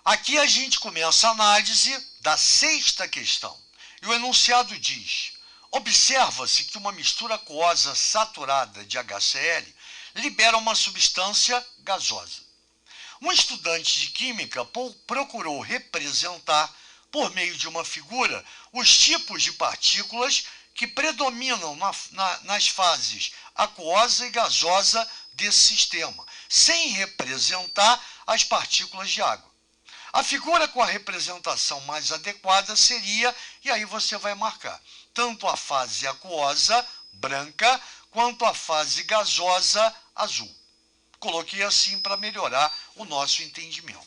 Aqui a gente começa a análise da sexta questão. E o enunciado diz: observa-se que uma mistura aquosa saturada de HCl libera uma substância gasosa. Um estudante de química procurou representar, por meio de uma figura, os tipos de partículas que predominam nas fases aquosa e gasosa desse sistema, sem representar as partículas de água. A figura com a representação mais adequada seria, e aí você vai marcar, tanto a fase aquosa, branca, quanto a fase gasosa, azul. Coloquei assim para melhorar o nosso entendimento.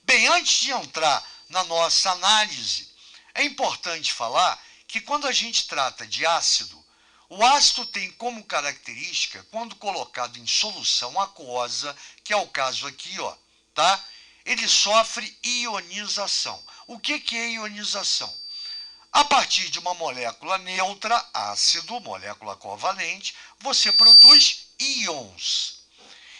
Bem, antes de entrar na nossa análise, é importante falar que quando a gente trata de ácido, o ácido tem como característica, quando colocado em solução aquosa, que é o caso aqui, ó, tá? Ele sofre ionização. O que é ionização? A partir de uma molécula neutra, ácido, molécula covalente, você produz íons.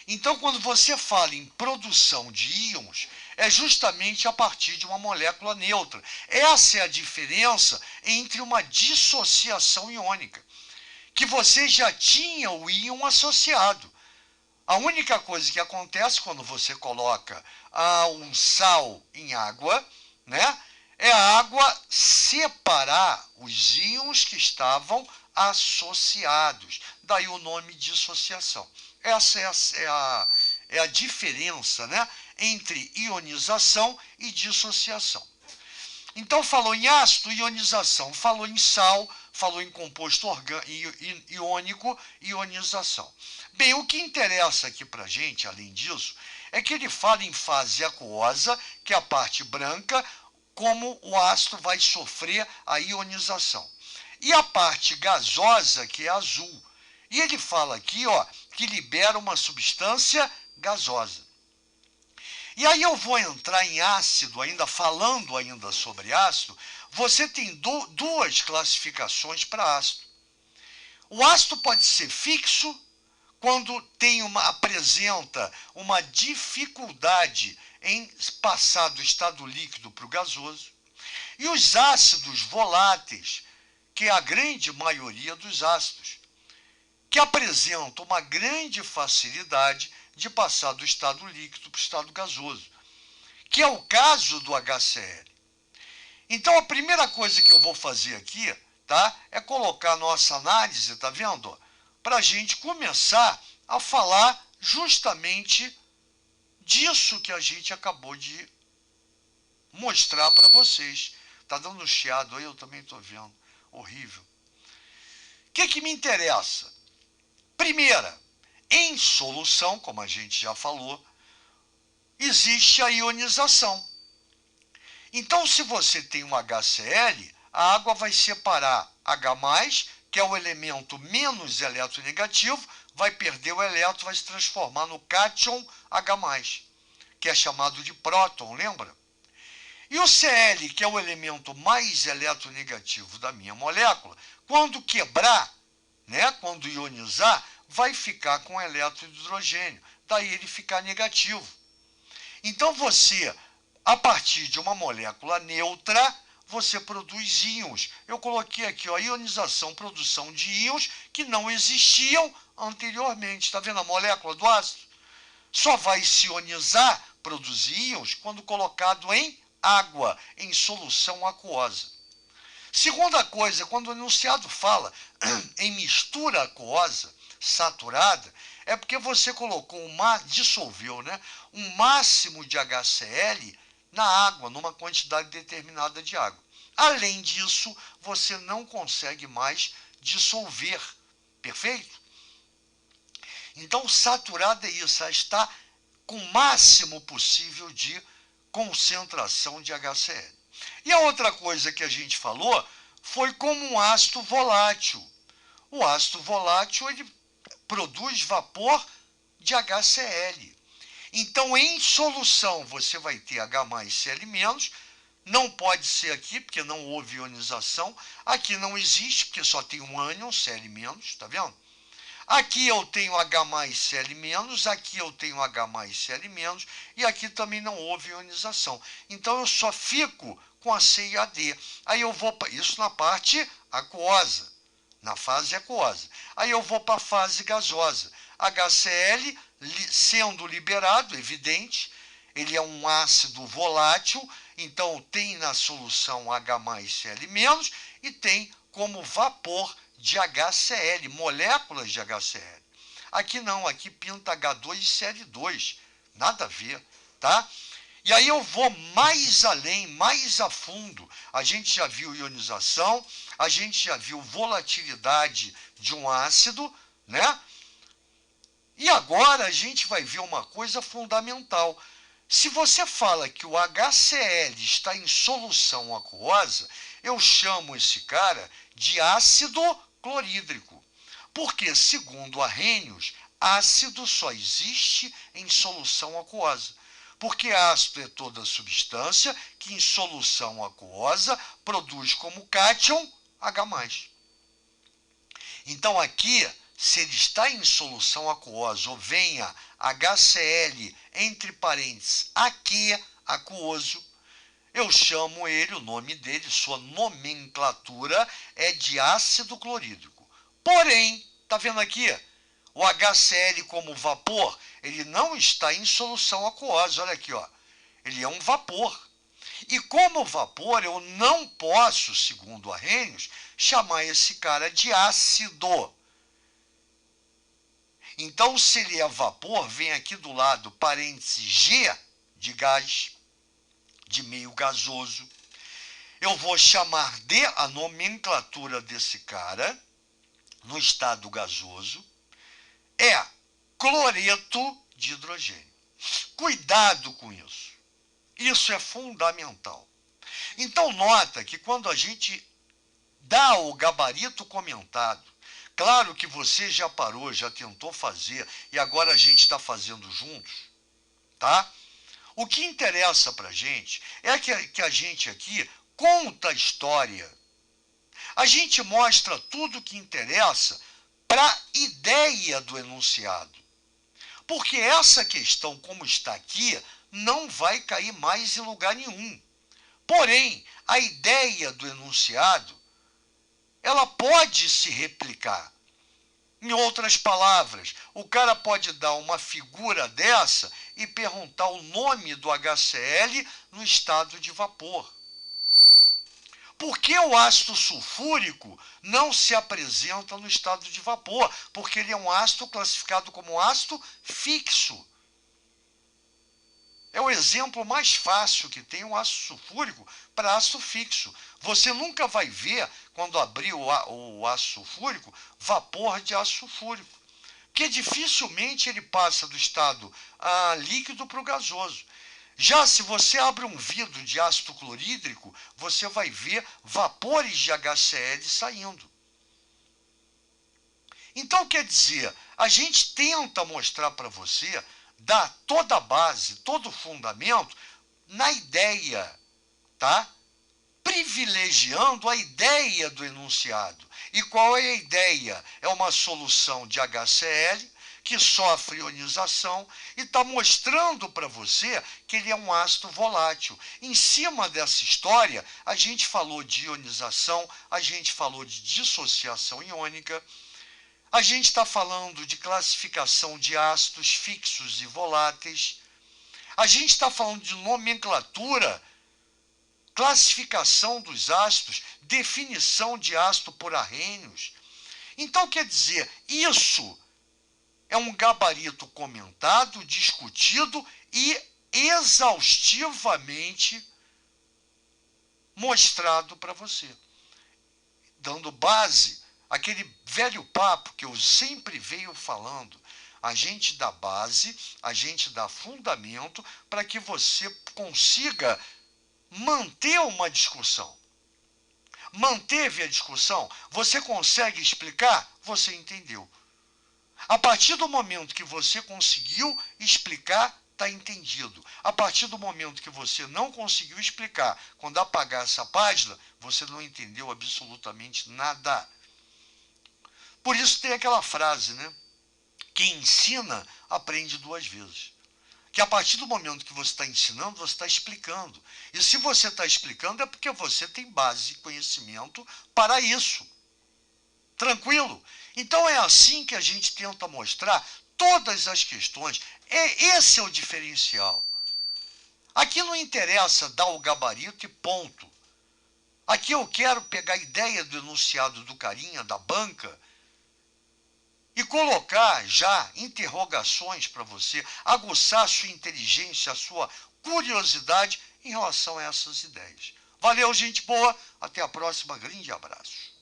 Então, quando você fala em produção de íons, é justamente a partir de uma molécula neutra. Essa é a diferença entre uma dissociação iônica, que você já tinha o íon associado. A única coisa que acontece quando você coloca um sal em água, né, é a água separar os íons que estavam associados. Daí o nome dissociação. Essa é a diferença, né, entre ionização e dissociação. Então, falou em ácido, ionização. Falou em sal, falou em composto iônico, ionização. Bem, o que interessa aqui para a gente, além disso, é que ele fala em fase aquosa, que é a parte branca, como o ácido vai sofrer a ionização. E a parte gasosa, que é azul. E ele fala aqui, ó, que libera uma substância gasosa. E aí eu vou entrar em ácido, falando ainda sobre ácido. Você tem duas classificações para ácido. O ácido pode ser fixo, quando apresenta uma dificuldade em passar do estado líquido para o gasoso. E os ácidos voláteis, que é a grande maioria dos ácidos, que apresentam uma grande facilidade de passar do estado líquido para o estado gasoso, que é o caso do HCl. Então, a primeira coisa que eu vou fazer aqui, tá, é colocar a nossa análise, tá vendo? Para a gente começar a falar justamente disso que a gente acabou de mostrar para vocês. Tá dando chiado aí, eu também estou vendo. Horrível. O que me interessa? Primeira, em solução, como a gente já falou, existe a ionização. Então, se você tem um HCl, a água vai separar H+, que é o elemento menos eletronegativo, vai perder o elétron, vai se transformar no cátion H+, que é chamado de próton, lembra? E o Cl, que é o elemento mais eletronegativo da minha molécula, quando quebrar, né, quando ionizar, vai ficar com elétron de hidrogênio, daí ele ficar negativo. Então você, a partir de uma molécula neutra, você produz íons. Eu coloquei aqui, ó, ionização, produção de íons que não existiam anteriormente. Está vendo a molécula do ácido? Só vai se ionizar, produzir íons, quando colocado em água, em solução aquosa. Segunda coisa, quando o enunciado fala em mistura aquosa saturada, é porque você colocou dissolveu, né, um máximo de HCl na água, numa quantidade determinada de água. Além disso, você não consegue mais dissolver, perfeito? Então, saturada é isso, ela está com o máximo possível de concentração de HCl. E a outra coisa que a gente falou foi como um ácido volátil. O ácido volátil, ele produz vapor de HCl. Então, em solução, você vai ter H+Cl-, não pode ser aqui, porque não houve ionização. Aqui não existe, porque só tem um ânion, Cl-, tá vendo? Aqui eu tenho H mais Cl menos, aqui eu tenho H mais Cl menos, e aqui também não houve ionização. Então eu só fico com a C e a D. Aí eu vou para isso na parte aquosa, na fase aquosa. Aí eu vou para a fase gasosa. HCl sendo liberado, evidente, ele é um ácido volátil, então tem na solução H mais Cl menos e tem como vapor de HCl, moléculas de HCl. Aqui não, aqui pinta H2 e Cl2, nada a ver, tá? E aí eu vou mais além, mais a fundo. A gente já viu ionização, a gente já viu volatilidade de um ácido, né? E agora a gente vai ver uma coisa fundamental. Se você fala que o HCl está em solução aquosa, eu chamo esse cara de ácido clorídrico. Porque, segundo Arrhenius, ácido só existe em solução aquosa. Porque ácido é toda substância que em solução aquosa produz como cátion H+. Então aqui, se ele está em solução aquosa ou venha HCl entre parênteses aqui aquoso, eu chamo ele, o nome dele, sua nomenclatura é de ácido clorídrico. Porém, tá vendo aqui? O HCl como vapor, ele não está em solução aquosa, olha aqui, ó. Ele é um vapor. E como vapor, eu não posso, segundo Arrhenius, chamar esse cara de ácido. Então, se ele é vapor, vem aqui do lado parênteses G de gás, de meio gasoso. Eu vou chamar de a nomenclatura desse cara, no estado gasoso, é cloreto de hidrogênio. Cuidado com isso. Isso é fundamental. Então, nota que quando a gente dá o gabarito comentado, claro que você já parou, já tentou fazer, e agora a gente está fazendo juntos, tá? O que interessa para a gente é que a gente aqui conta a história. A gente mostra tudo que interessa para a ideia do enunciado. Porque essa questão, como está aqui, não vai cair mais em lugar nenhum. Porém, a ideia do enunciado, ela pode se replicar. Em outras palavras, o cara pode dar uma figura dessa e perguntar o nome do HCl no estado de vapor. Por que o ácido sulfúrico não se apresenta no estado de vapor? Porque ele é um ácido classificado como ácido fixo. É o exemplo mais fácil que tem o ácido sulfúrico para ácido fixo. Você nunca vai ver, quando abrir o ácido sulfúrico, vapor de ácido sulfúrico. Porque dificilmente ele passa do estado líquido para o gasoso. Já se você abre um vidro de ácido clorídrico, você vai ver vapores de HCl saindo. Então, quer dizer, a gente tenta mostrar para você, dar toda a base, todo o fundamento na ideia, tá? Privilegiando a ideia do enunciado. E qual é a ideia? É uma solução de HCl que sofre ionização e está mostrando para você que ele é um ácido volátil. Em cima dessa história, a gente falou de ionização, a gente falou de dissociação iônica, a gente está falando de classificação de ácidos fixos e voláteis, a gente está falando de nomenclatura, classificação dos ácidos, definição de ácido por Arrhenius. Então, quer dizer, isso é um gabarito comentado, discutido e exaustivamente mostrado para você, dando base àquele velho papo que eu sempre venho falando. A gente dá base, a gente dá fundamento para que você consiga manter uma discussão. Manteve a discussão? Você consegue explicar? Você entendeu. A partir do momento que você conseguiu explicar, está entendido. A partir do momento que você não conseguiu explicar, quando apagar essa página, você não entendeu absolutamente nada. Por isso tem aquela frase, né? Quem ensina, aprende duas vezes. Que a partir do momento que você está ensinando, você está explicando. E se você está explicando, é porque você tem base e conhecimento para isso. Tranquilo? Então é assim que a gente tenta mostrar todas as questões. Esse é o diferencial. Aqui não interessa dar o gabarito e ponto. Aqui eu quero pegar a ideia do enunciado do carinha, da banca, e colocar já interrogações para você, aguçar a sua inteligência, a sua curiosidade em relação a essas ideias. Valeu, gente boa. Até a próxima. Grande abraço.